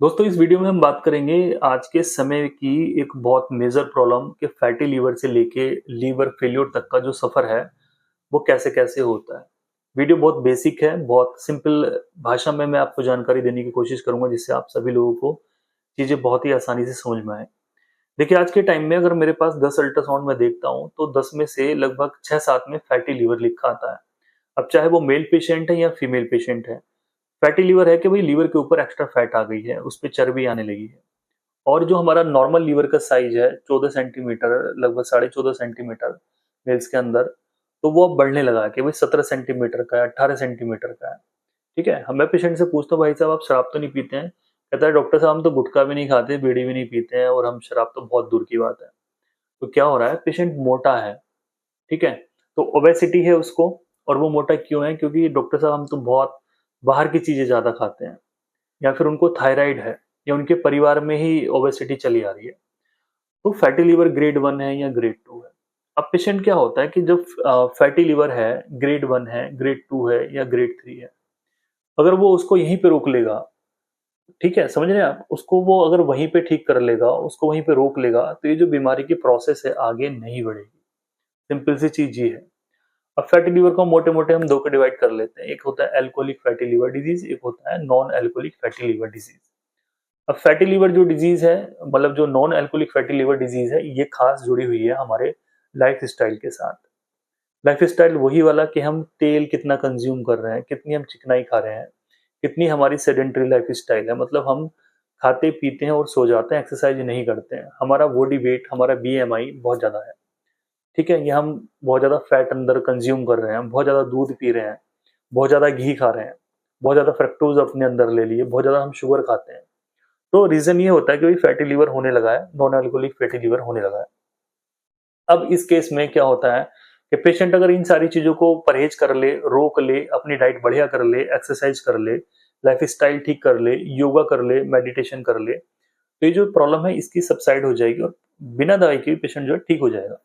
दोस्तों इस वीडियो में हम बात करेंगे आज के समय की एक बहुत मेजर प्रॉब्लम कि फैटी लीवर से लेके लीवर फेल्योर तक का जो सफर है वो कैसे कैसे होता है। वीडियो बहुत बेसिक है, बहुत सिंपल भाषा में मैं आपको जानकारी देने की कोशिश करूंगा जिससे आप सभी लोगों को चीजें बहुत ही आसानी से समझ में आए। देखिए आज के टाइम में अगर मेरे पास 10 अल्ट्रासाउंड में देखता हूँ तो 10 में से लगभग 6-7 में फैटी लीवर लिखा आता है। अब चाहे वो मेल पेशेंट है या फीमेल पेशेंट है, फैटी लीवर है कि भाई लीवर के ऊपर एक्स्ट्रा फैट आ गई है, उस पे चर्बी आने लगी है। और जो हमारा नॉर्मल लीवर का साइज है 14 सेंटीमीटर, लगभग 14.5 सेंटीमीटर मेल्स के अंदर, तो वो अब बढ़ने लगा है कि भाई 17 सेंटीमीटर का है, 18 सेंटीमीटर का है। ठीक है, मैं पेशेंट से पूछता हूँ भाई साहब आप शराब तो नहीं पीते हैं? कहता है डॉक्टर साहब हम तो गुटखा भी नहीं खाते, बीड़ी भी नहीं पीते हैं और हम शराब तो बहुत दूर की बात है। तो क्या हो रहा है, पेशेंट मोटा है। ठीक है, तो ओबेसिटी है उसको। और वो मोटा क्यों है? क्योंकि डॉक्टर साहब हम तो बहुत बाहर की चीजें ज्यादा खाते हैं, या फिर उनको थायराइड है, या उनके परिवार में ही ओबेसिटी चली आ रही है। तो फैटी लीवर ग्रेड 1 है या ग्रेड 2 है। अब पेशेंट क्या होता है कि जब फैटी लीवर है, ग्रेड 1 है, ग्रेड 2 है या ग्रेड 3 है, अगर वो उसको यहीं पे रोक लेगा, ठीक है, समझ रहे हैं आप, उसको वो अगर वहीं पे ठीक कर लेगा, उसको वहीं पे रोक लेगा, तो ये जो बीमारी की प्रोसेस है आगे नहीं बढ़ेगी। सिंपल सी चीज ये है। अब फैटी लीवर को मोटे मोटे हम दो के डिवाइड कर लेते हैं, एक होता है एल्कोहलिक फैटी लीवर डिजीज, एक होता है non alcoholic fatty liver disease. अब फैटी लीवर जो डिजीज है, मतलब जो non alcoholic fatty liver disease है, ये खास जुड़ी हुई है हमारे लाइफ स्टाइल के साथ। लाइफ स्टाइल वही वाला कि हम तेल कितना कंज्यूम कर रहे हैं, कितनी हम चिकनाई खा रहे हैं, कितनी हमारी सेडेंटरी लाइफ स्टाइल है, मतलब हम खाते पीते हैं और सो जाते हैं, एक्सरसाइज नहीं करते हैं, हमारा बॉडी वेट, हमारा बीएमआई बहुत ज्यादा है। ठीक है, ये हम बहुत ज्यादा फैट अंदर कंज्यूम कर रहे हैं, बहुत ज्यादा दूध पी रहे हैं, बहुत ज्यादा घी खा रहे हैं, बहुत ज्यादा फ्रक्टोज अपने अंदर ले लिए, बहुत ज्यादा हम शुगर खाते हैं। तो रीजन ये होता है कि भाई फैटी लीवर होने लगा है, नॉन अल्कोहलिक फैटी लीवर होने लगा है। अब इस केस में क्या होता है कि पेशेंट अगर इन सारी चीजों को परहेज कर ले, रोक ले, अपनी डाइट बढ़िया कर ले, एक्सरसाइज कर ले, लाइफ स्टाइल ठीक कर ले, योगा कर ले, मेडिटेशन कर ले, तो ये जो प्रॉब्लम है इसकी सबसाइड हो जाएगी और बिना दवाई के पेशेंट जो है ठीक हो जाएगा।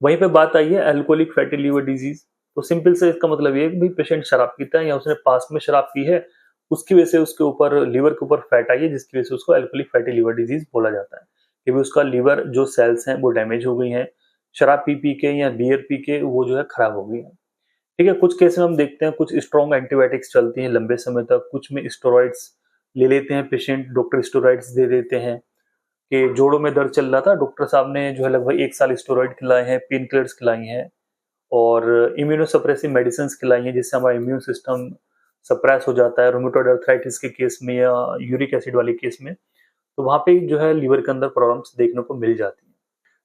वहीं पे बात आई है अल्कोहलिक फैटी लीवर डिजीज। तो सिंपल से इसका मतलब ये है कि भाई पेशेंट शराब पीता है या उसने पास में शराब पी है, उसकी वजह से उसके ऊपर लीवर के ऊपर फैट आई है, जिसकी वजह से उसको अल्कोहलिक फैटी लीवर डिजीज बोला जाता है कि भाई उसका लीवर जो सेल्स हैं वो डैमेज हो गई हैं, शराब पी पी के या बियर पी के वो जो है खराब हो गई है। ठीक है, कुछ केस में हम देखते हैं कुछ स्ट्रॉन्ग एंटीबायोटिक्स चलती हैं लंबे समय तक, कुछ में स्टेरॉइड्स ले लेते हैं पेशेंट, डॉक्टर स्टेरॉइड्स दे देते हैं। कि जोड़ों में दर्द चल रहा था, डॉक्टर साहब ने जो है लगभग 1 साल स्टेरॉइड खिलाए हैं, पेन किलर्स खिलाई हैं और इम्यूनोसप्रेसिव मेडिसिन खिलाई हैं, जिससे हमारा इम्यून सिस्टम सप्रेस हो जाता है रूमेटॉइड अर्थराइटिस के केस में या यूरिक एसिड वाले केस में। तो वहां पे जो है लीवर के अंदर प्रॉब्लम्स देखने को मिल जाती है।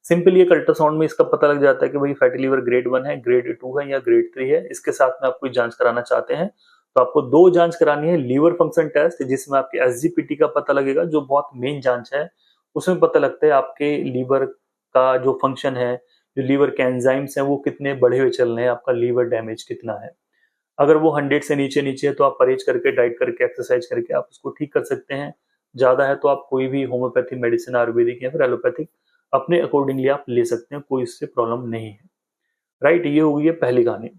सिंपली एक अल्ट्रासाउंड में इसका पता लग जाता है कि भाई फैटी लीवर ग्रेड 1 है, ग्रेड 2 है या ग्रेड 3 है। इसके साथ में आप कोई जांच कराना चाहते हैं तो आपको दो जांच करानी है, लीवर फंक्शन टेस्ट जिसमें आपके एसजीपीटी का पता लगेगा, जो बहुत मेन जांच है। उसमें पता लगता है आपके लीवर का जो फंक्शन है, जो लीवर के एंजाइम्स हैं वो कितने बढ़े हुए चल रहे हैं, आपका लीवर डैमेज कितना है। अगर वो 100 से नीचे नीचे है तो आप परहेज करके, डाइट करके, एक्सरसाइज करके आप उसको ठीक कर सकते हैं। ज्यादा है तो आप कोई भी होम्योपैथिक मेडिसिन, आयुर्वेदिक या फिर एलोपैथिक अपने अकॉर्डिंगली आप ले सकते हैं, कोई इससे प्रॉब्लम नहीं है। राइट, ये हो गई है पहली कहानी।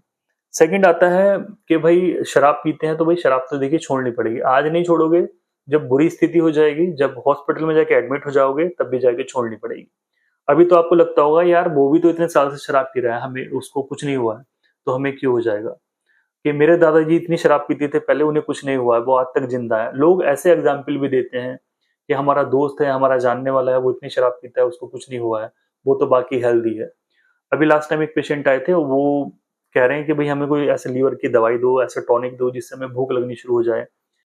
सेकंड आता है कि भाई शराब पीते हैं तो भाई शराब तो देखिए छोड़नी पड़ेगी, आज नहीं छोड़ोगे, जब बुरी स्थिति हो जाएगी, जब हॉस्पिटल में जाके एडमिट हो जाओगे तब भी जाके छोड़नी पड़ेगी। अभी तो आपको लगता होगा यार वो भी तो इतने साल से शराब पी रहा है, हमें उसको कुछ नहीं हुआ है तो हमें क्यों हो जाएगा। कि मेरे दादाजी इतनी शराब पीते थे पहले, उन्हें कुछ नहीं हुआ है, वो आज तक जिंदा है। लोग ऐसे एग्जाम्पल भी देते हैं कि हमारा दोस्त है, हमारा जानने वाला है, वो इतनी शराब पीता है, उसको कुछ नहीं हुआ है, वो तो बाकी हेल्दी है। अभी लास्ट टाइम एक पेशेंट आए थे, वो कह रहे हैं कि भाई हमें कोई ऐसे लीवर की दवाई दो, ऐसे टॉनिक दो जिससे हमें भूख लगनी शुरू हो जाए।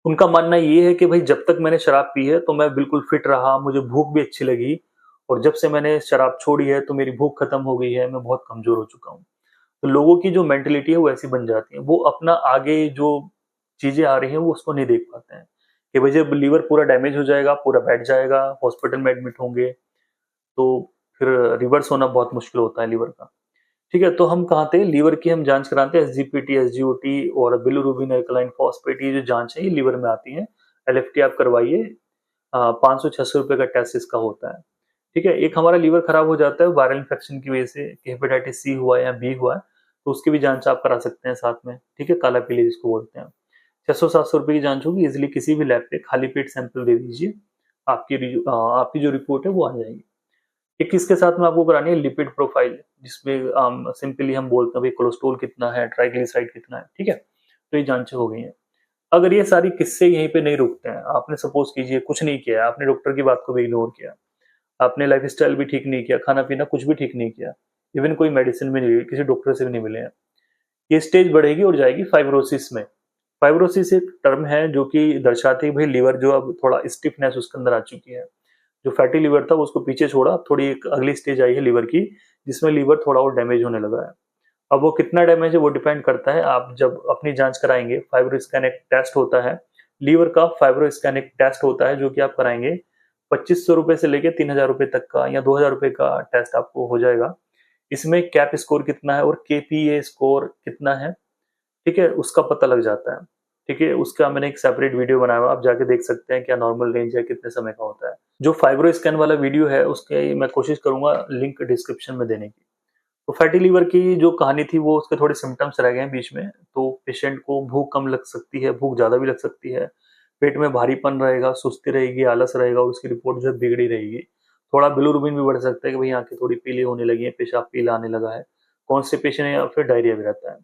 उनका मानना ये है कि भाई जब तक मैंने शराब पी है तो मैं बिल्कुल फिट रहा, मुझे भूख भी अच्छी लगी, और जब से मैंने शराब छोड़ी है तो मेरी भूख खत्म हो गई है, मैं बहुत कमजोर हो चुका हूँ। तो लोगों की जो मेंटेलिटी है वो ऐसी बन जाती है, वो अपना आगे जो चीजें आ रही हैं वो उसको नहीं देख पाते हैं कि भाई जब लीवर पूरा डैमेज हो जाएगा, पूरा बैठ जाएगा, हॉस्पिटल में एडमिट होंगे, तो फिर रिवर्स होना बहुत मुश्किल होता है लीवर का। ठीक है, तो हम कहाँ थे, लीवर की हम जांच कराते हैं, एसजीपीटी, एसजीओटी और बिलिरुबिन एल्कलाइन फॉस्फेट, ये जो जांच है ये लीवर में आती है। एलएफटी आप करवाइए, 500-600 रुपए का टेस्ट इसका होता है। ठीक है, एक हमारा लीवर खराब हो जाता है वायरल इन्फेक्शन की वजह से, हेपेटाइटिस सी हुआ है या बी हुआ है, तो उसकी भी जांच आप करा सकते हैं साथ में। ठीक है, काला पीलिया जिसको बोलते हैं। 600-700 रुपए की जांच होगी, इजिली किसी भी लैब पे खाली पेट सैंपल दे दीजिए, आपकी जो रिपोर्ट है वो आ जाएगी। एक इसके साथ में आपको करानी है लिपिड प्रोफाइल, जिसमें सिंपली हम बोलते हैं भाई कोलेस्ट्रॉल कितना है, ट्राइग्लिसराइड कितना है, ठीक है। तो ये जांचें हो गई हैं। अगर ये सारी किस्से यहीं पे नहीं रुकते हैं, आपने सपोज कीजिए कुछ नहीं किया, आपने डॉक्टर की बात को भी इग्नोर किया, आपने लाइफस्टाइल भी ठीक नहीं किया, खाना पीना कुछ भी ठीक नहीं किया, इवन कोई मेडिसिन भी नहीं ली, किसी डॉक्टर से भी नहीं मिले हैं, ये स्टेज बढ़ेगी और जाएगी फाइब्रोसिस में। फाइब्रोसिस एक टर्म है जो कि दर्शाती है भाई लीवर जो अब थोड़ा स्टिफनेस उसके अंदर आ चुकी है। जो फैटी लीवर था वो उसको पीछे छोड़ा, अब थोड़ी एक अगली स्टेज आई है लीवर की, जिसमें लीवर थोड़ा और डैमेज होने लगा है। अब वो कितना डैमेज है वो डिपेंड करता है, आप जब अपनी जांच कराएंगे, फाइब्रोस्कैन एक टेस्ट होता है, लीवर का फाइब्रोस्कैन एक टेस्ट होता है जो कि आप कराएंगे, 2500 रुपए से लेके 3000 रुपए तक का या 2000 रुपए का टेस्ट आपको हो जाएगा। इसमें कैप स्कोर कितना है और केपीए स्कोर कितना है, ठीक है, उसका पता लग जाता है। ठीक है, उसका मैंने एक सेपरेट वीडियो बनाया हुआ, आप जाके देख सकते हैं क्या नॉर्मल रेंज है, कितने समय का होता है। जो फाइब्रो स्कैन वाला वीडियो है उसके मैं कोशिश करूंगा लिंक डिस्क्रिप्शन में देने की। तो फैटी लीवर की जो कहानी थी वो उसके थोड़े सिम्टम्स रह गए हैं बीच में। तो पेशेंट को भूख कम लग सकती है, भूख ज्यादा भी लग सकती है, पेट में भारीपन रहेगा, सुस्ती रहेगी, आलस रहेगा और उसकी रिपोर्ट जो है बिगड़ी रहेगी। थोड़ा बिलिरुबिन भी बढ़ सकता है कि भाई आंखें थोड़ी पीली होने लगी है, पेशाब पीला आने लगा है, कॉन्स्टिपेशन या फिर डायरिया भी रहता है।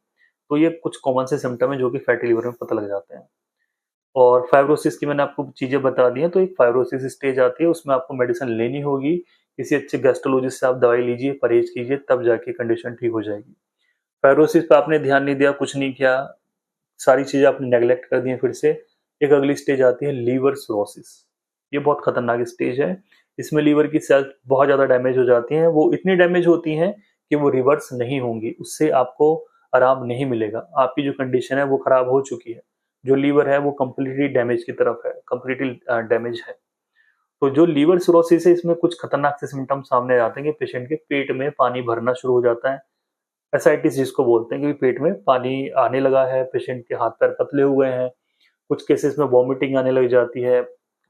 तो ये कुछ कॉमन से सिम्टम है जो कि फैटी लिवर में पता लग जाते हैं। और फाइब्रोसिस की मैंने आपको चीजें बता दी हैं। तो एक फाइब्रोसिस स्टेज आती है, उसमें आपको मेडिसिन लेनी होगी, किसी अच्छे गैस्ट्रोलॉजिस्ट से आप दवाई लीजिए, परहेज कीजिए, तब जाके कंडीशन ठीक हो जाएगी। फाइब्रोसिस पे आपने ध्यान नहीं दिया, कुछ नहीं किया, सारी चीजें आपने नेग्लेक्ट कर दी हैं, फिर से एक अगली स्टेज आती है लीवर सिरोसिस। ये बहुत खतरनाक स्टेज है। इसमें लीवर की सेल्स बहुत ज्यादा डैमेज हो जाती हैं, वो इतनी डैमेज होती हैं कि वो रिवर्स नहीं होंगी, उससे आपको आराम नहीं मिलेगा। आपकी जो कंडीशन है वो खराब हो चुकी है, जो लीवर है वो कंप्लीटली डैमेज की तरफ है, कंप्लीटली डैमेज है। तो जो लीवर सिरोसिस है इसमें कुछ खतरनाक से सिम्टम सामने आते हैं कि पेशेंट के पेट में पानी भरना शुरू हो जाता है, एसाइटिस जिसको बोलते हैं कि पेट में पानी आने लगा है, पेशेंट के हाथ पैर पतले हुए हैं, कुछ केसेस में वॉमिटिंग आने लग जाती है,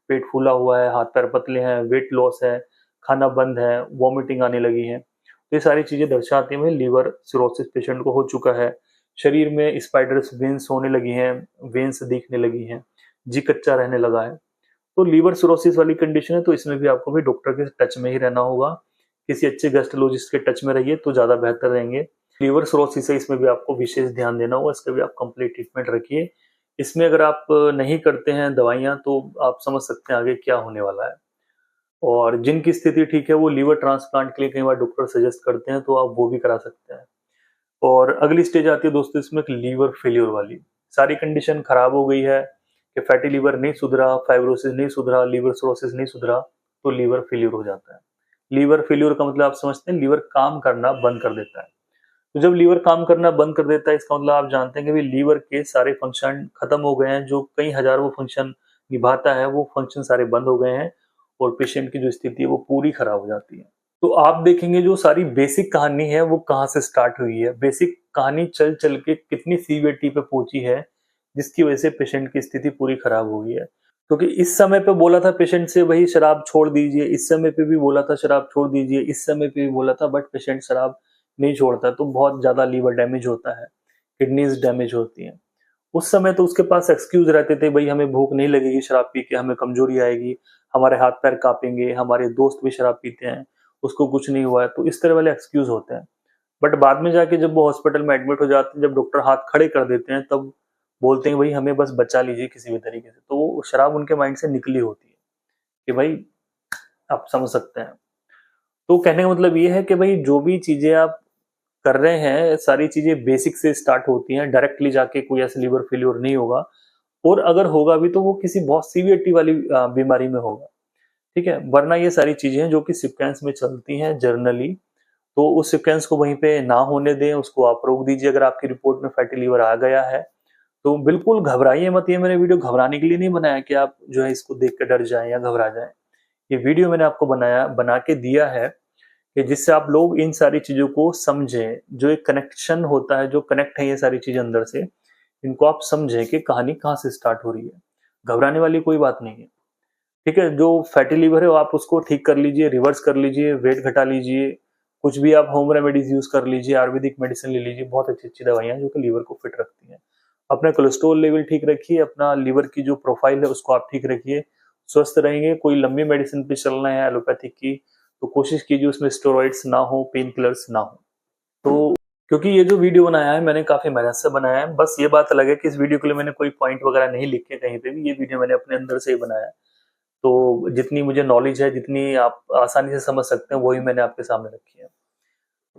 पेट फूला हुआ है, हाथ पैर पतले हैं, वेट लॉस है, खाना बंद है, वॉमिटिंग आने लगी है। तो ये सारी चीजें दर्शाती हैं लीवर सिरोसिस पेशेंट को हो चुका है। शरीर में स्पाइडर्स वेन्स होने लगी हैं, वेन्स दिखने लगी हैं, जी कच्चा रहने लगा है। तो लीवर सिरोसिस वाली कंडीशन है, तो इसमें भी आपको भी डॉक्टर के टच में ही रहना होगा, किसी अच्छे गैस्ट्रोलॉजिस्ट के टच में रहिए तो ज्यादा बेहतर रहेंगे। लीवर सिरोसिस है, इसमें भी आपको विशेष ध्यान देना होगा, इसका भी आप कंप्लीट ट्रीटमेंट रखिए। इसमें अगर आप नहीं करते हैं दवाइयाँ तो आप समझ सकते हैं आगे क्या होने वाला है। और जिनकी स्थिति ठीक है वो लीवर ट्रांसप्लांट के लिए कई बार डॉक्टर सजेस्ट करते हैं, तो आप वो भी करा सकते हैं। और अगली स्टेज आती है दोस्तों इसमें लीवर फेल्योर वाली। सारी कंडीशन खराब हो गई है कि फैटी लीवर नहीं सुधरा, फाइब्रोसिस नहीं सुधरा, लीवर सिरोसिस नहीं सुधरा, तो लीवर फेल्योर हो जाता है। लीवर फेल्योर का मतलब आप समझते हैं, लीवर काम करना बंद कर देता है। तो जब लीवर काम करना बंद कर देता है, इसका मतलब आप जानते हैं कि भी लीवर के सारे फंक्शन खत्म हो गए हैं, जो कई हजार वो फंक्शन निभाता है वो फंक्शन सारे बंद हो गए हैं और पेशेंट की जो स्थिति है वो पूरी खराब हो जाती है। तो आप देखेंगे जो सारी बेसिक कहानी है वो कहाँ से स्टार्ट हुई है, बेसिक कहानी चल चल के कितनी सीवियरिटी पे पहुंची है, जिसकी वजह से पेशेंट की स्थिति पूरी खराब हो गई है। क्योंकि इस समय पे बोला था पेशेंट से वही शराब छोड़ दीजिए, इस समय पे भी बोला था शराब छोड़ दीजिए, इस समय पे भी बोला था, बट पेशेंट शराब नहीं छोड़ता, तो बहुत ज्यादा लीवर डैमेज होता है, किडनीज डैमेज होती हैं। उस समय तो उसके पास एक्सक्यूज रहते थे, भाई हमें भूख नहीं लगेगी शराब पी के, हमें कमजोरी आएगी, हमारे हाथ पैर कांपेंगे, हमारे दोस्त भी शराब पीते हैं, उसको कुछ नहीं हुआ है, तो इस तरह वाले एक्सक्यूज होते हैं। बट बाद में जाके जब वो हॉस्पिटल में एडमिट हो जाते हैं, जब डॉक्टर हाथ खड़े कर देते हैं, तब बोलते हैं भाई हमें बस बचा लीजिए किसी भी तरीके से। तो वो शराब उनके माइंड से निकली होती है कि भाई आप समझ सकते हैं। तो कहने का मतलब ये है कि भाई जो भी चीजें आप कर रहे हैं सारी चीजें बेसिक से स्टार्ट होती हैं, डायरेक्टली जाके कोई ऐसा लीवर फेल्योर नहीं होगा, और अगर होगा भी तो वो किसी बहुत सीवियरिटी वाली बीमारी में होगा, ठीक है। वरना ये सारी चीजें हैं जो कि सीक्वेंस में चलती हैं जर्नली, तो उस सीक्वेंस को वहीं पे ना होने दें, उसको आप रोक दीजिए। अगर आपकी रिपोर्ट में फैटी लीवर आ गया है तो बिल्कुल घबराइए मत। ये मैंने वीडियो घबराने के लिए नहीं बनाया कि आप जो है इसको देख कर डर जाएं या घबरा जाएं। ये वीडियो मैंने आपको बना के दिया है कि जिससे आप लोग इन सारी चीजों को समझें, जो एक कनेक्शन होता है, जो कनेक्ट है ये सारी चीजें अंदर से, इनको आप समझें कि कहानी कहाँ से स्टार्ट हो रही है। घबराने वाली कोई बात नहीं है, ठीक है। जो फैटी लीवर है वो आप उसको ठीक कर लीजिए, रिवर्स कर लीजिए, वेट घटा लीजिए, कुछ भी आप होम रेमेडीज यूज कर लीजिए, आयुर्वेदिक मेडिसिन ले लीजिए, बहुत अच्छी अच्छी दवाइयां जो कि लीवर को फिट रखती हैं। अपना कोलेस्ट्रॉल लेवल ठीक रखिए, अपना लीवर की जो प्रोफाइल है उसको आप ठीक रखिए, स्वस्थ रहेंगे। कोई लंबी मेडिसिन पे चलना है एलोपैथिक की, तो कोशिश कीजिए उसमें स्टेरॉइड्स ना हो, पेन किलर्स ना हो। तो क्योंकि ये जो वीडियो बनाया है मैंने काफ़ी मेहनत से बनाया है, बस ये बात अलग है कि इस वीडियो के लिए मैंने कोई पॉइंट वगैरह नहीं लिखे कहीं पे भी, ये वीडियो मैंने अपने अंदर से ही बनाया है। तो जितनी मुझे नॉलेज है, जितनी आप आसानी से समझ सकते हैं, वही मैंने आपके सामने रखी है।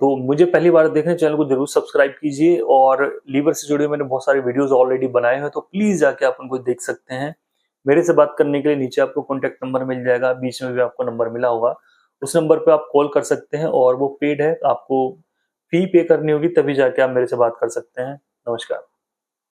तो मुझे पहली बार देखने चैनल को जरूर सब्सक्राइब कीजिए, और लीवर से जुड़े मैंने बहुत सारे वीडियोस ऑलरेडी बनाए हैं, तो प्लीज जाके आप उनको देख सकते हैं। मेरे से बात करने के लिए नीचे आपको कॉन्टैक्ट नंबर मिल जाएगा, बीच में भी आपको नंबर मिला होगा, उस नंबर पे आप कॉल कर सकते हैं, और वो पेड है, आपको फी पे करनी होगी तभी जाके आप मेरे से बात कर सकते हैं। नमस्कार।